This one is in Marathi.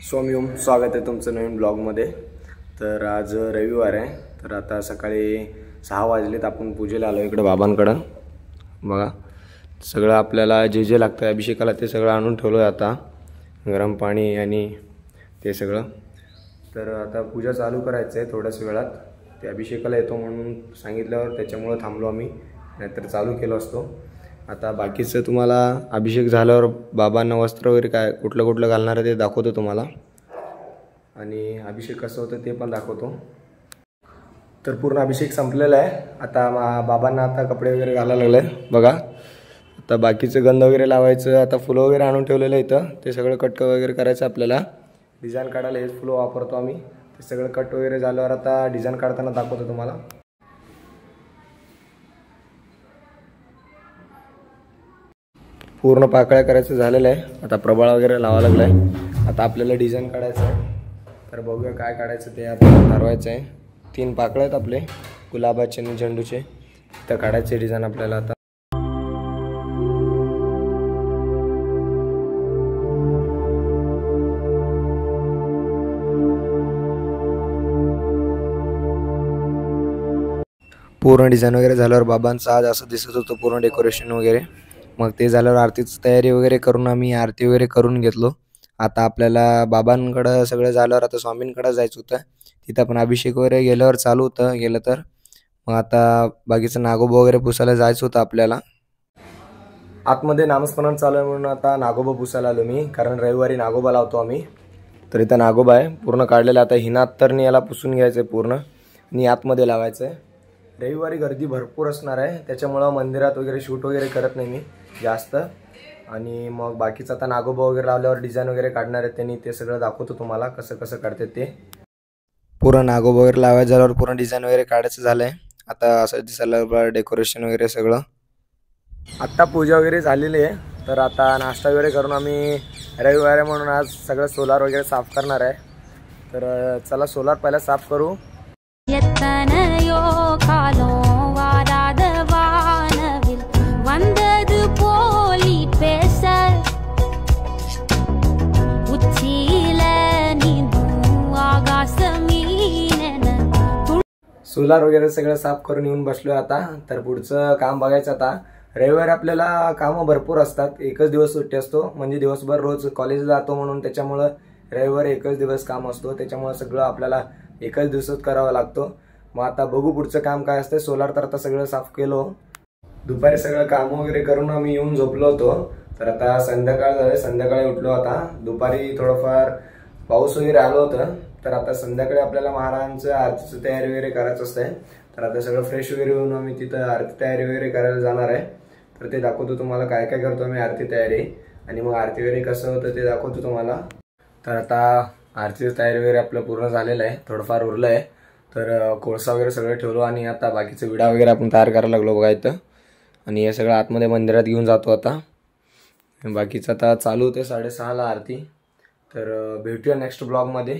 सोमयुम स्वागत आहे तुमचं नवीन ब्लॉगमध्ये। तर आज रविवार आहे, तर आता सकाळी 6 वाजलेत। आपण पूजेला आलो इकडे बाबांकडे। बघा सगळं आपल्याला जे जे लागतं अभिषेकाला ते सगळं आणून ठेवलं आता, गरम पाणी आणि ते सगळं। तर आता पूजा चालू करायचं आहे थोड्याच वेळात। ते अभिषेकाला येतो म्हणून सांगितल्यावर त्याच्यामुळे थांबलो आम्ही, नाहीतर चालू केलो असतो। आता बाकीचं तुम्हाला अभिषेक झाल्यावर बाबांना वस्त्र वगैरे काय कुठलं घालणार आहे ते दाखवतो तुम्हाला, आणि अभिषेक कसं होतं ते पण दाखवतो। तर पूर्ण अभिषेक संपलेला आहे। आता बाबांना आता कपडे वगैरे घालायला लागले बघा। आता बाकीचं गंध वगैरे लावायचं, आता फुलं वगैरे आणून ठेवलेलं आहे इथं, ते सगळं कट वगैरे करायचं आपल्याला। डिझाईन काढायला हेच फुलं वापरतो आम्ही। ते सगळं कट वगैरे झाल्यावर आता डिझाईन काढताना दाखवतो तुम्हाला। पूर्ण पाकळ्या करायचं झालेलं आहे, आता प्रभाळ वगैरे लावा लागलाय। आता आपल्याला डिझाईन काढायचं आहे, तर बघूया काय काढायचं ते आपल्याला ठरवायचं आहे। 3 पाकळे आहेत आपले, गुलाबाचे आणि झेंडूचे, तर काढायचे डिझाईन आपल्याला आता। पूर्ण डिझाईन वगैरे झाल्यावर बाबांचा आज असं दिसत होतं पूर्ण डेकोरेशन वगैरे। मग ते झाल्यावर आरतीची तयारी वगैरे करून आम्ही आरती वगैरे करून घेतलो। आता आपल्याला बाबांकडे सगळं झाल्यावर आता स्वामींकडे जायचं होतं, तिथं पण अभिषेक वगैरे गेल्यावर चालू होतं गेलं तर। मग आता बाकीचं नागोबा वगैरे पुसायला जायचं होतं आपल्याला। आतमध्ये नामस्मरण चालू आहे म्हणून आता नागोबा पुसायला आलो मी, कारण रविवारी नागोबा लावतो आम्ही। तर इथं नागोबा आहे पूर्ण काढलेला, आता हिना अत्तरने याला पुसून घ्यायचं आहे पूर्ण आणि आतमध्ये लावायचं आहे। रविवारी गर्दी भरपूर असणार आहे, त्याच्यामुळं मंदिरात वगैरे शूट वगैरे करत नाही मी जास्त। आणि मग बाकीचं आता नागोबा वगैरे लावल्यावर डिझाईन वगैरे काढणार आहेत त्यांनी, ते सगळं दाखवतो तुम्हाला कसं कसं काढतात ते। पूर्ण नागोबा वगैरे लावायचं झाल्यावर पूर्ण डिझाईन वगैरे काढायचं झालंय। आता असं दिसायला डेकोरेशन वगैरे सगळं। आत्ता पूजा वगैरे झालेली आहे, तर आता नाश्ता वगैरे करून आम्ही रविवार म्हणून आज सगळं सोलार वगैरे साफ करणार आहे। तर चला सोलार पहिला साफ करू। सोलार वगैरे सगळं साफ करून येऊन बसलोय आता। तर पुढचं काम बघायचं आता। रविवारी आपल्याला कामं भरपूर असतात, एकच दिवस सुट्टी असतो, म्हणजे दिवसभर रोज कॉलेजला जातो म्हणून त्याच्यामुळं रविवारी एकच दिवस काम असतो, त्याच्यामुळे सगळं आपल्याला एकच दिवसात करावं लागतो। मग आता बघू पुढचं काम काय असतं। सोलार तर आता सगळं साफ केलो, दुपारी सगळं काम वगैरे करून आम्ही येऊन झोपलो होतो। तर आता संध्याकाळ झाले, संध्याकाळी उठलो आता। दुपारी थोडंफार पाऊस वगैरे आलं होतं, तर आता संध्याकाळी आपल्याला महाराजांचं आरतीची तयारी वगैरे करायचं असते। तर आता सगळं फ्रेश वगैरे होऊन आम्ही तिथं आरती तयारी वगैरे करायला जाणार आहे। तर ते दाखवतो तुम्हाला काय काय करतो आम्ही आरती तयारी, आणि मग आरती वगैरे कसं होतं ते दाखवतो तुम्हाला। तर आता आरतीची तयारी वगैरे आपलं पूर्ण झालेलं आहे, थोडंफार उरलं आहे। तर कोळसा वगैरे सगळं ठेवलो आणि आता बाकीचं विडा वगैरे आपण तयार करायला लागलो बघा इथं, आणि हे सगळं आतमध्ये मंदिरात घेऊन जातो आता। बाकीचं आता चालू होते 6:30ला आरती। तर भेटूया नेक्स्ट ब्लॉगमध्ये।